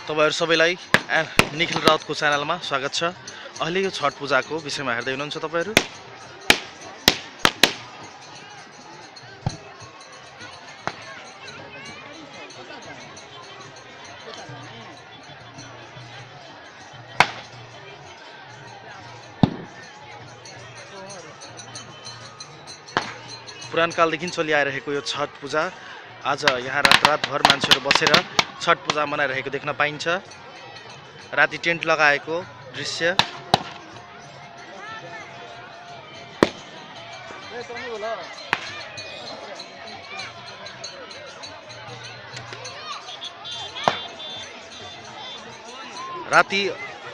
तपाईहरु सबैलाई निखिल राउतको च्यानलमा स्वागत छ। अहिले यो छठ पूजाको विषयमा हेर्दै हुनुहुन्छ तपाईहरु। पुरान कालदेखि चलिआइरहेको यो छठ पूजा आज यहाँ रातभर मान्छेहरू बसेर छठ पूजा मनाइरहेको देख्न पाइन्छ। राति टेन्ट लगाएको दृश्य। राति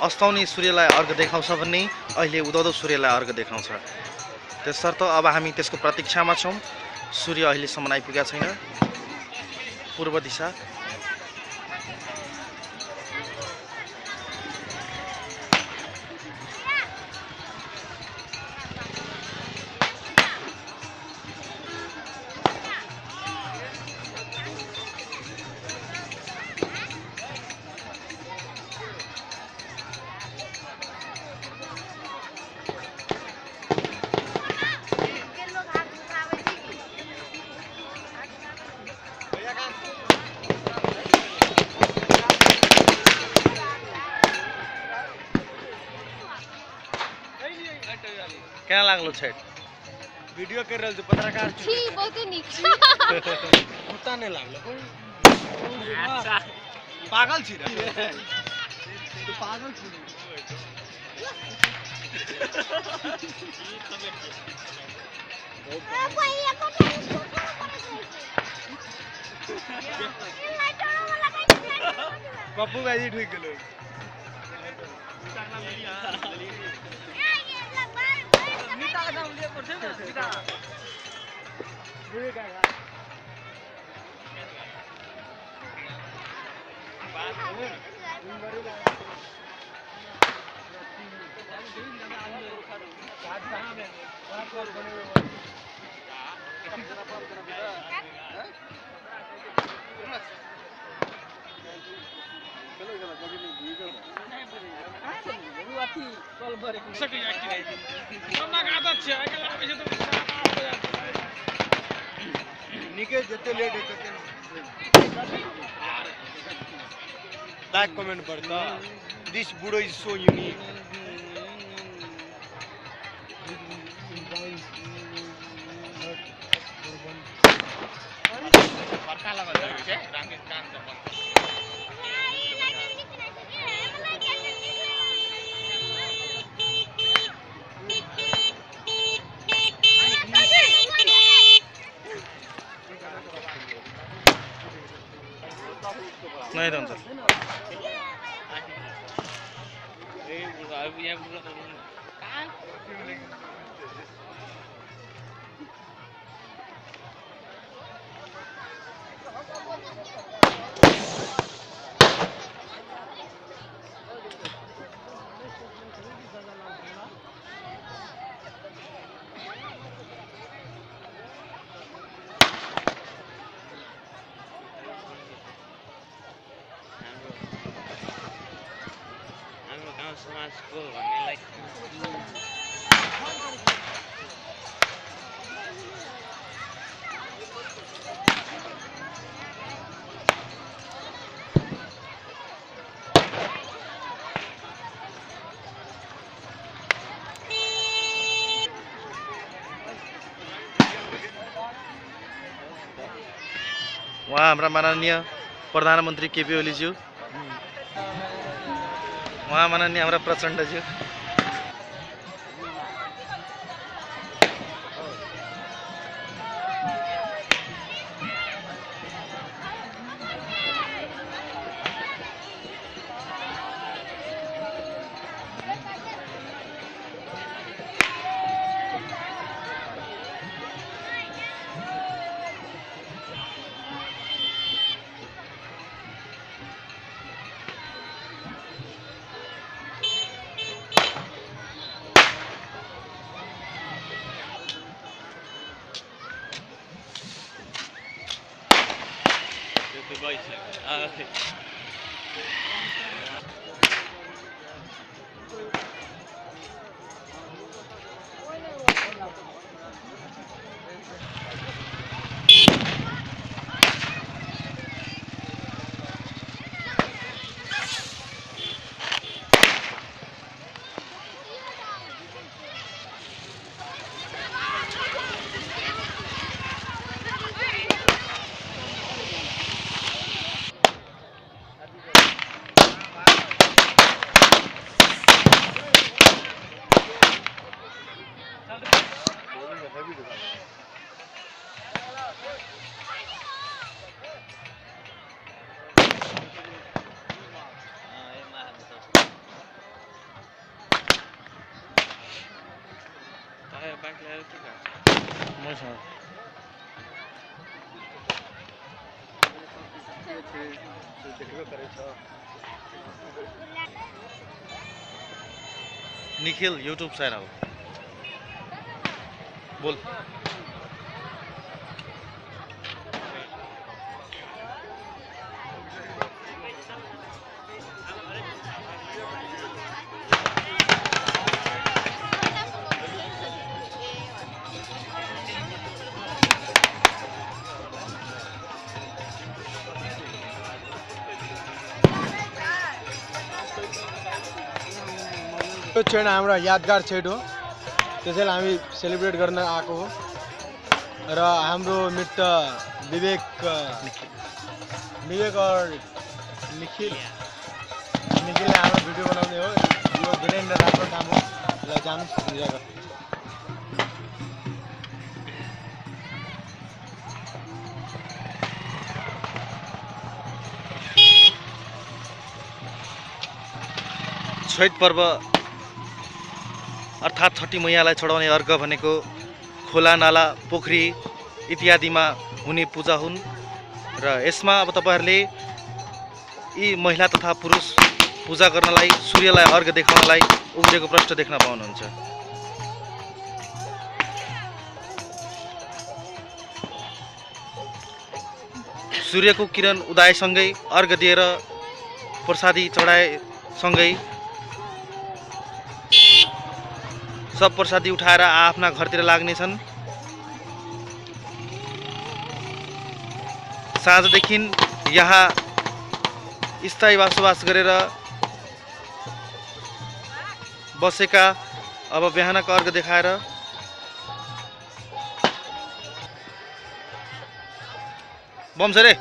अस्ताउने सूर्यलाई अर्घ देखाउँछ भन्ने अहिले उदाउँदो सूर्यलाई अर्घ देखाउँछ। त्यसर्थ अब हामी त्यसको प्रतीक्षामा छौं। सूर्य अहिलेसम्म आइपुगेका छैन। पूर्व दिशा क्या लागलो छ? वीडियो कर रहल छ पत्रकार छी। बहुत नीक छ। पता नहीं लागलो अच्छा पागल छी रे तू पागल छी पप्पू भाई ठीक गेलो निके जते लेट है लाइक कमेंट पड़ता this video is so unique नहीं रहन्छ। समाजको भन्नेलाई उहाँ हाम्रा माननीय प्रधानमन्त्री केपी ओलीज्यू, उहाँ माननीय हाम्रा प्रचण्डज्यू। बाइक ल्याएर के गर्छ मसँग निखिल यूट्यूब चैनल बोल यो क्षण हाम्रो यादगार क्षण हो त्यसैले हामी सेलिब्रेट गर्न आएको हो र हाम्रो मित्र विवेक और निखिलले हाम्रो भिडियो बनाउने हो यो धेरै नै राम्रो काम हो ल जानुहोस् इन्जोय गर्नु छैठ पर्व अर्थात् छठी मैयालाई चढाउने अर्घ भनेको खोला नाला पोखरी इत्यादिमा हुने पूजा हुन् र यसमा अब तपाईहरुले यी महिला तथा पुरुष पूजा गर्नलाई सूर्यलाई अर्घ देखाउनलाई उम्रेको प्रश्न देख्न पाउनुहुन्छ। सूर्यको किरण उदयसँगै अर्घ दिएर प्रसादी चढाएसँगै सब प्रसादी उठाएर आफ्ना घरतिर लाग्नेछन्। साँझदेखि यहाँ स्थायी बसोबास गरेर बसेका अब बिहानको अर्घ देखाएर बम छ रे।